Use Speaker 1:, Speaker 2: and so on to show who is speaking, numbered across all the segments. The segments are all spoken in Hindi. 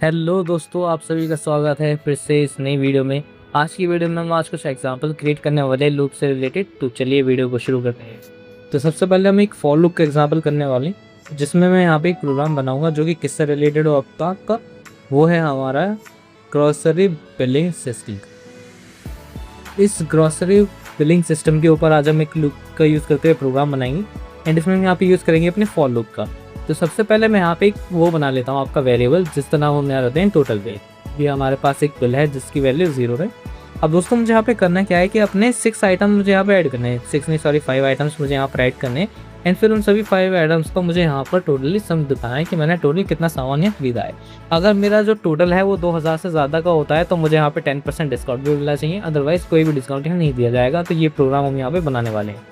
Speaker 1: हेलो दोस्तों, आप सभी का स्वागत है फिर से इस नई वीडियो में। आज की वीडियो में हम आज कुछ एग्जांपल क्रिएट करने वाले हैं लूप से रिलेटेड। तो चलिए वीडियो को शुरू करते हैं। तो सबसे पहले हम एक फॉर लूप का एग्जांपल करने वाले हैं, जिसमें मैं यहाँ पे एक प्रोग्राम बनाऊंगा जो कि किससे रिलेटेड हो अब तक का। वो है हमारा ग्रॉसरी बिलिंग सिस्टम। इस ग्रॉसरी बिलिंग सिस्टम के ऊपर आज हम एक लूप का यूज़ करते हुए प्रोग्राम बनाएंगे एंड इसमें हम यहाँ पे यूज़ करेंगे अपने फॉर लूप का। तो सबसे पहले मैं यहाँ पे एक वो बना लेता हूँ आपका वेरिएबल, जिस तरह हम यहाँ रहते हैं टोटल बिल। ये हमारे पास एक बिल है जिसकी वैल्यू 0 है। अब दोस्तों मुझे यहाँ पे करना क्या है कि अपने 6 आइटम मुझे यहाँ पे ऐड करने हैं, 6 नहीं सॉरी 5 आइटम्स मुझे यहाँ पर ऐड करने हैं एंड फिर उन सभी 5 आइटम्स को मुझे यहाँ पर टोटली सम दिखाना है कि मैंने टोटली कितना सामान यहाँ खरीदा है। अगर मेरा जो टोटल है वो 2000 से ज़्यादा का होता है तो मुझे यहाँ पे 10% डिस्काउंट भी मिलना चाहिए, अदरवाइज़ कोई भी डिस्काउंट यहाँ नहीं दिया जाएगा। तो ये प्रोग्राम हम यहाँ पे बनाने वाले हैं।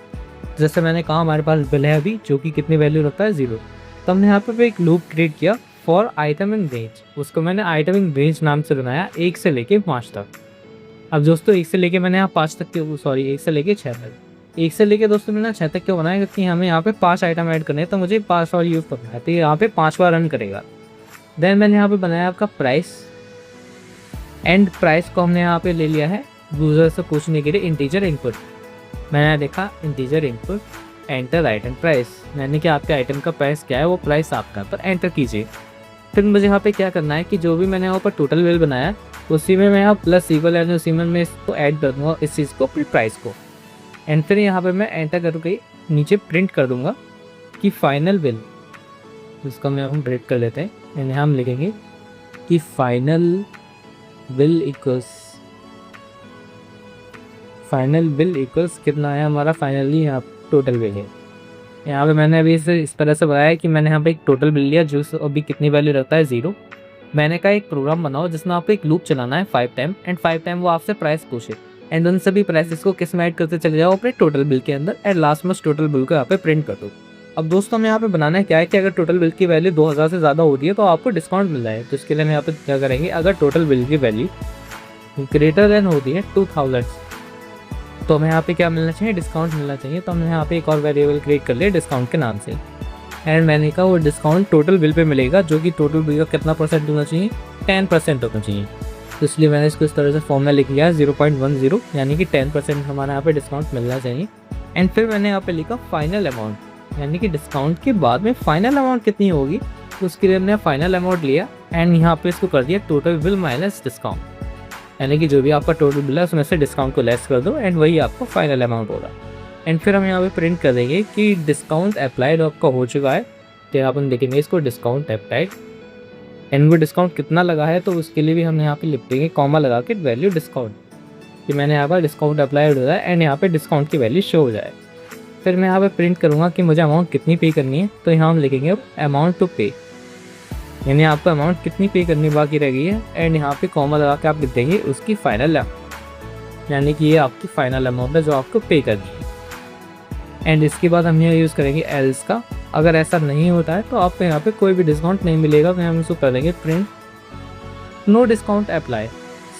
Speaker 1: जैसे मैंने कहा हमारे पास बिल है अभी जो कि कितनी वैल्यू रखता है 0। तो हमने यहाँ पे एक लूप क्रिएट किया फॉर आइटम इन रेंज। उसको मैंने आइटम इन रेंज नाम से बनाया 1 से लेके 5 तक। अब दोस्तों 1 से लेके मैंने यहाँ 5 तक के सॉरी 1 से लेके 6 तक, 1 से लेके दोस्तों मैंने 6 तक क्यों बनाया, क्योंकि हमें यहाँ पे 5 आइटम ऐड करने हैं तो मुझे 5 बार यूज़ करना है, तो यहाँ पे 5 बार रन करेगा। देन मैंने यहाँ पे बनाया आपका प्राइस एंड प्राइस को हमने यहाँ पे ले लिया है यूज़र से पूछने के लिए इंटीजर इनपुट। मैंने देखा integer input enter item price, यानी कि आपके आइटम का प्राइस क्या है वो प्राइस आपका पर एंटर कीजिए। फिर मुझे यहाँ पे क्या करना है कि जो भी मैंने यहाँ पर टोटल बिल बनाया उसी में मैं यहाँ प्लस इक्वल है उसी में मैं इसको ऐड कर दूँगा, इस चीज़ को फिर प्राइस को। एंड फिर यहाँ पे मैं एंटर करके नीचे प्रिंट कर दूँगा कि फाइनल बिल, इसको हम प्रिंट कर लेते हैं एंड यहाँ हम लिखेंगे कि फाइनल बिल इक्वल्स कितना है हमारा फाइनली यहाँ टोटल बिल है। यहाँ पे मैंने अभी इसे इस तरह से बनाया कि मैंने यहाँ पे एक टोटल बिल लिया जो अभी कितनी वैल्यू रखता है 0। मैंने कहा एक प्रोग्राम बनाओ जिसमें आपको एक लूप चलाना है 5 टाइम एंड 5 टाइम वो आपसे प्राइस पूछे एंड उन सभी प्राइसेस को किस में ऐड करते चले जाओ अपने टोटल बिल के अंदर एंड लास्ट में टोटल बिल को यहाँ पे प्रिंट कर दो। अब दोस्तों हमें यहाँ पे बनाना है क्या है कि अगर टोटल बिल की वैल्यू 2000 से ज़्यादा होती है तो आपको डिस्काउंट मिल जाए। तो इसके लिए हम यहाँ पे क्या करेंगे, अगर टोटल बिल की वैल्यू ग्रेटर देन होती है 2000 तो हमें यहाँ पे क्या मिलना चाहिए, डिस्काउंट मिलना चाहिए। तो हमने यहाँ पे एक और वेरिएबल क्रिएट कर लिया डिस्काउंट के नाम से एंड मैंने कहा वो डिस्काउंट टोटल बिल पे मिलेगा जो कि टोटल बिल का कितना परसेंट होना चाहिए, 10% होना चाहिए। तो इसलिए मैंने इसको इस तरह से फॉर्म में लिख लिया 0.10, यानी कि 10% हमारे यहाँ पे डिस्काउंट मिलना चाहिए। एंड फिर मैंने यहाँ पे लिखा फाइनल अमाउंट, यानी कि डिस्काउंट के बाद में फाइनल अमाउंट कितनी होगी, तो उसके लिए हमने फाइनल अमाउंट लिया एंड यहाँ पे इसको कर दिया टोटल बिल माइनस डिस्काउंट, यानी कि जो भी आपका टोटल बिल है उसमें से डिस्काउंट को लेस कर दो एंड वही आपको फाइनल अमाउंट होगा। एंड फिर हम यहाँ पे प्रिंट कर देंगे कि डिस्काउंट अप्लाइड आपका हो चुका है। तो यहाँ पर देखेंगे इसको डिस्काउंट अप्लाइड एंड वो डिस्काउंट कितना लगा है तो उसके लिए भी हम यहाँ पे लिख देंगे कॉमा लगा के वैल्यू डिस्काउंट, कि मैंने यहाँ पर डिस्काउंट अप्लाइड हो जाए एंड यहाँ पे डिस्काउंट की वैल्यू शो हो जाए। फिर मैं यहाँ पे प्रिंट करूँगा कि मुझे अमाउंट कितनी पे करनी है, तो यहाँ हम लिखेंगे अब अमाउंट टू पे, यानी आपको अमाउंट कितनी पे करनी बाकी रह गई है एंड यहाँ पे कॉमा लगा के आप लिख देंगे उसकी फाइनल अमाउंट, यानी कि ये आपकी फाइनल अमाउंट है जो आपको पे करनी है। एंड इसके बाद हम यहाँ यूज़ करेंगे एल्स का। अगर ऐसा नहीं होता है तो आपको यहाँ पे कोई भी डिस्काउंट नहीं मिलेगा, तो हम इसको कर देंगे print no discount apply,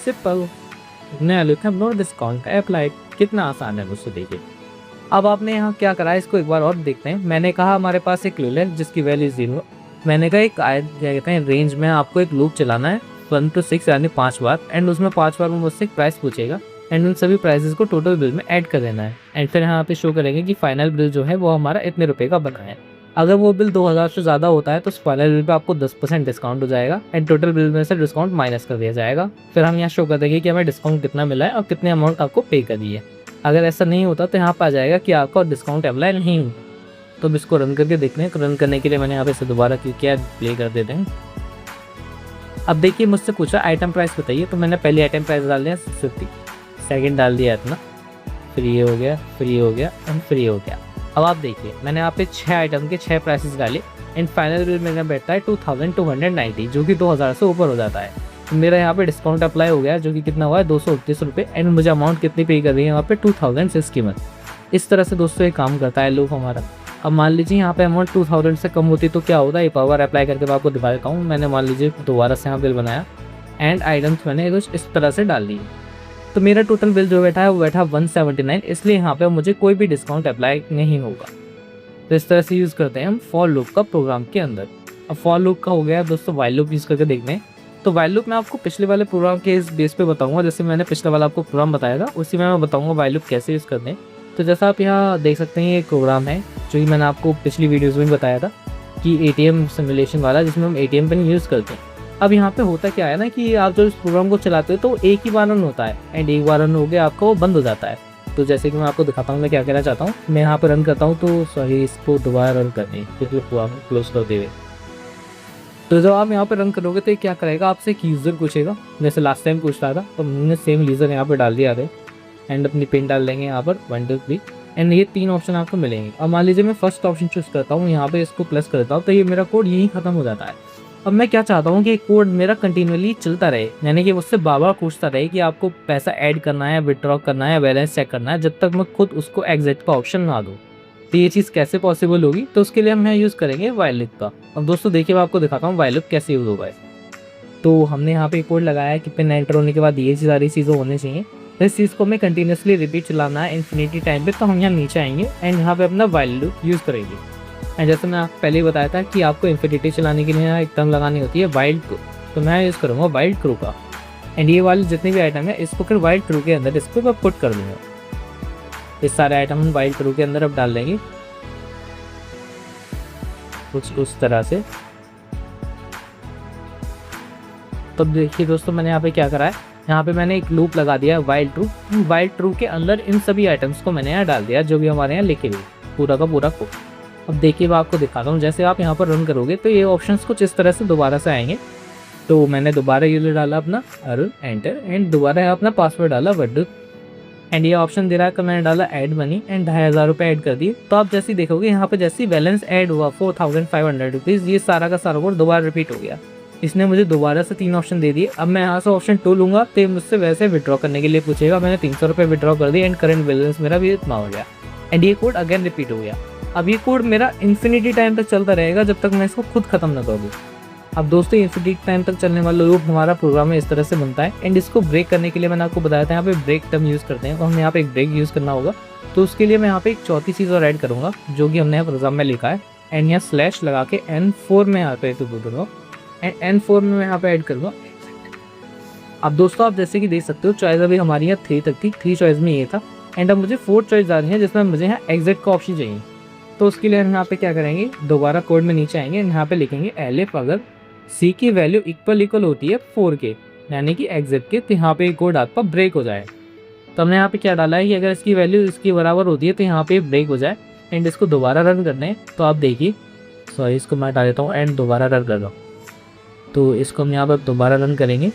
Speaker 1: simple नया लिखा नो डिस्काउंट अप्लाई। कितना आसान है दोस्तों, देखिए। अब आपने यहाँ क्या करा है इसको एक बार और देखते हैं। मैंने कहा हमारे पास एक लूप है जिसकी वैल्यू 0। मैंने कहा एक क्या कहते हैं रेंज में आपको एक लूप चलाना है 1 to 6 यानी 5 बार एंड उसमें 5 बार वो मुझसे प्राइस पूछेगा एंड उन सभी प्राइसेस को टोटल बिल में ऐड कर देना है एंड फिर यहाँ पे शो करेंगे कि फाइनल बिल जो है वो हमारा इतने रुपए का बना है। अगर वो बिल 2000 से ज़्यादा होता है तो फाइनल बिल पे आपको 10% डिस्काउंट हो जाएगा एंड टोटल बिल में से डिस्काउंट माइनस कर दिया जाएगा। फिर हम यहाँ शो कर देंगे कि हमें डिस्काउंट कितना मिला है और कितने अमाउंट आपको पे करी है। अगर ऐसा नहीं होता तो यहाँ पर आ जाएगा कि आपका डिस्काउंट अप्लाई नहीं हुआ। तो अब इसको रन करके देखते हैं। रन करने के लिए मैंने यहाँ पे से दोबारा किया, प्ले कर देते हैं। अब देखिए मुझसे पूछा आइटम प्राइस बताइए, तो मैंने पहली आइटम प्राइस डाल दिया 50, सेकंड डाल दिया इतना, फिर ये हो गया, फिर ये हो गया एंड फिर ये हो गया। अब आप देखिए मैंने यहाँ पे 6 आइटम के 6 प्राइसेस डाले एंड फाइनल बिल मेरा बैठता है 2290, जो कि 2000 से ऊपर हो जाता है। तो मेरा यहाँ पे डिस्काउंट अप्लाई हो गया जो कि कितना हुआ है 229 रुपये एंड मुझे अमाउंट कितनी पे कर रही है यहाँ पे 2000 से कीमत। इस तरह से दोस्तों ये काम करता है लूप हमारा। अब मान लीजिए यहाँ पे अमाउंट 2000 से कम होती तो क्या होता है, पावर अप्लाई करके मैं आपको दिखा देता हूँ। मैंने मान लीजिए दोबारा से यहाँ बिल बनाया एंड आइटम्स मैंने कुछ इस तरह से डाल दिए, तो मेरा टोटल बिल जो बैठा है वो बैठा 179, इसलिए यहाँ पे मुझे कोई भी डिस्काउंट अप्लाई नहीं होगा। तो इस तरह से यूज़ करते हैं हम फॉर लूप का प्रोग्राम के अंदर। अब फॉर लूप का हो गया दोस्तों, वाइल लूप यूज़ करके देखते हैं। तो वाइल लूप मैं आपको पिछले वाले प्रोग्राम के इस बेस पे बताऊंगा, जैसे मैंने पिछले वाला आपको प्रोग्राम बताया था उसी में मैं बताऊंगा वाइल लूप कैसे यूज़ करते हैं। तो जैसा आप यहाँ देख सकते हैं ये एक प्रोग्राम है जो कि मैंने आपको पिछली वीडियोज़ में बताया था कि ATM सिमुलेशन वाला, जिसमें हम ATM पिन यूज़ करते हैं। अब यहाँ पे होता क्या है ना कि आप जब इस प्रोग्राम को चलाते हो तो एक ही बार रन होता है एंड एक बार रन हो गया आपका वो बंद हो जाता है। तो जैसे कि मैं आपको दिखाता हूँ मैं क्या कहना चाहता हूँ। मैं यहाँ पे रन करता हूँ तो सॉरी इसको दोबारा रन करनी क्योंकि प्रोग्राम क्लोज कर देवे। तो जब आप यहाँ पे रन करोगे तो ये क्या करेगा, आपसे एक यूज़र पूछेगा जैसे लास्ट टाइम पूछ रहा था, तो हमने सेम यूज़र यहाँ पे डाल दिया है एंड अपनी पिन डाल देंगे यहाँ पर 1 2 3 एंड ये 3 ऑप्शन आपको मिलेंगे। अब मान लीजिए मैं फर्स्ट ऑप्शन चूज़ करता हूँ, यहाँ पे इसको प्लस करता हूँ तो ये मेरा कोड यहीं ख़त्म हो जाता है। अब मैं क्या चाहता हूँ कि कोड मेरा कंटिन्यूअली चलता रहे, यानी कि उससे बार बार पूछता रहे कि आपको पैसा ऐड करना है, विड्रॉ करना है, बैलेंस चेक करना है, जब तक मैं खुद उसको एग्जिट का ऑप्शन ना दूँ। तो ये चीज़ कैसे पॉसिबल होगी, तो उसके लिए हम यहाँ यूज़ करेंगे वाइल लूप का। अब दोस्तों देखिए मैं आपको दिखाता हूँ वाइल लूप कैसे यूज़ होगा। तो हमने यहाँ पे कोड लगाया है कि पिन एंटर होने के बाद ये सारी चीज़ें होनी चाहिए। तो इस चीज़ को हमें कंटिन्यूसली रिपीट चलाना है इन्फिनिटी टाइम पे। तो हम यहाँ नीचे आएंगे एंड यहाँ पे अपना वाइल लूप यूज़ करेंगे। एंड जैसे मैं आपको पहले ही बताया था कि आपको इन्फिनिटी चलाने के लिए यहाँ एक टर्म लगानी होती है वाइल्ड क्रू, तो मैं यूज़ करूँगा वाइल्ड क्रू का। एंड ये वाले जितने भी आइटम है इसको फिर वाइल्ड क्रू के अंदर इसको मैं पुट कर दूँगा। ये सारे आइटम हम वाइल्ड क्रू के अंदर अब डाल देंगे कुछ उस तरह से। तो देखिए दोस्तों मैंने यहाँ पे क्या करा है, यहाँ पे मैंने एक लूप लगा दिया वाइल्ड ट्रू के अंदर इन सभी आइटम्स को मैंने यहाँ डाल दिया जो भी हमारे यहाँ लिखे हुए पूरा का पूरा कोड। अब देखिए मैं आपको दिखाता हूँ, जैसे आप यहाँ पर रन करोगे तो ये ऑप्शंस कुछ इस तरह से दोबारा से आएंगे। तो मैंने दोबारा यूजर डाला अपना अरुण एंटर एंड दोबारा अपना पासवर्ड डाला वड्डू एंड ये ऑप्शन दे रहा है कि मैंने डाला ऐड मनी एंड 2500 रुपये ऐड कर दिए। तो आप जैसे देखोगे यहाँ पे जैसे बैलेंस ऐड हुआ 4500 रुपीज़, ये सारा का सारा कोड दोबारा रिपीट हो गया। इसने मुझे दोबारा से 3 ऑप्शन दे दिए। अब मैं यहाँ से ऑप्शन 2 लूँगा तो मुझसे वैसे विड्रॉ करने के लिए पूछेगा। मैंने 300 रुपये विड्रॉ कर दिए एंड करंट बैलेंस मेरा भी इतना हो गया एंड ये कोड अगेन रिपीट हो गया। अब ये कोड मेरा इन्फिनिटी टाइम तक चलता रहेगा जब तक मैं इसको खुद खत्म ना कर दूँ। अब दोस्तों इन्फिनिटी टाइम तक चलने वाला लूप हमारा प्रोग्राम में इस तरह से बनता है एंड इसको ब्रेक करने के लिए मैंने आपको बताया था यहाँ पे ब्रेक टर्म यूज़ करते हैं। तो हमें यहाँ पे एक ब्रेक यूज़ करना होगा। तो उसके लिए मैं यहाँ पे एक चौथी चीज़ और ऐड करूँगा जो कि हमने यहाँ प्रोग्राम में लिखा है एंड यहाँ स्लैश लगा के N4 में यहाँ पे दूंगा एंड N4 में मैं यहाँ पे ऐड करूँगा। अब दोस्तों आप जैसे कि देख सकते हो चॉइस अभी हमारी यहाँ 3 तक थी, 3 चॉइस में ये था एंड अब मुझे 4 चॉइस आ रही है जिसमें मुझे यहाँ एग्जिट का ऑप्शन चाहिए। तो उसके लिए हम यहाँ पे क्या करेंगे, दोबारा कोड में नीचे आएंगे यहाँ पे लिखेंगे एलिफ अगर सी की वैल्यू इक्वल होती है 4 के यानी कि एग्जिट के, तो यहाँ पे कोड आपका ब्रेक हो जाए। तो हमने यहाँ पे क्या डाला है कि अगर इसकी वैल्यू इसकी बराबर होती है तो यहाँ पे ब्रेक हो जाए एंड इसको दोबारा रन करना है। तो आप देखिए सॉरी इसको मैं हटा देता हूँ एंड दोबारा रन कर रहा हूँ। तो इसको हम यहाँ पर दोबारा रन करेंगे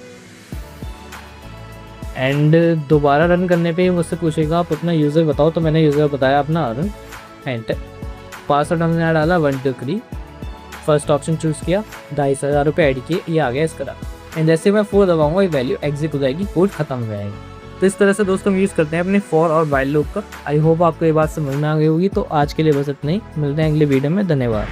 Speaker 1: एंड दोबारा रन करने पे मुझसे पूछेगा आप अपना यूज़र बताओ। तो मैंने यूज़र बताया अपना अरुण एंटर, पासवर्ड हमने यहाँ डाला 1 2 3, फर्स्ट ऑप्शन चूज़ किया, 2500 रुपये ऐड किए, ये आ गया इसका एंड जैसे मैं 4 दबाऊंगा ये वैल्यू एग्जिट हो जाएगी, कोड खत्म हो जाएगा। तो इस तरह से दोस्तों हम यूज़ करते हैं अपने फॉर और वाइल लूप का। आई होप आपको ये बात समझ में आ गई होगी। तो आज के लिए बस इतना ही, मिलते हैं अगले वीडियो में, धन्यवाद।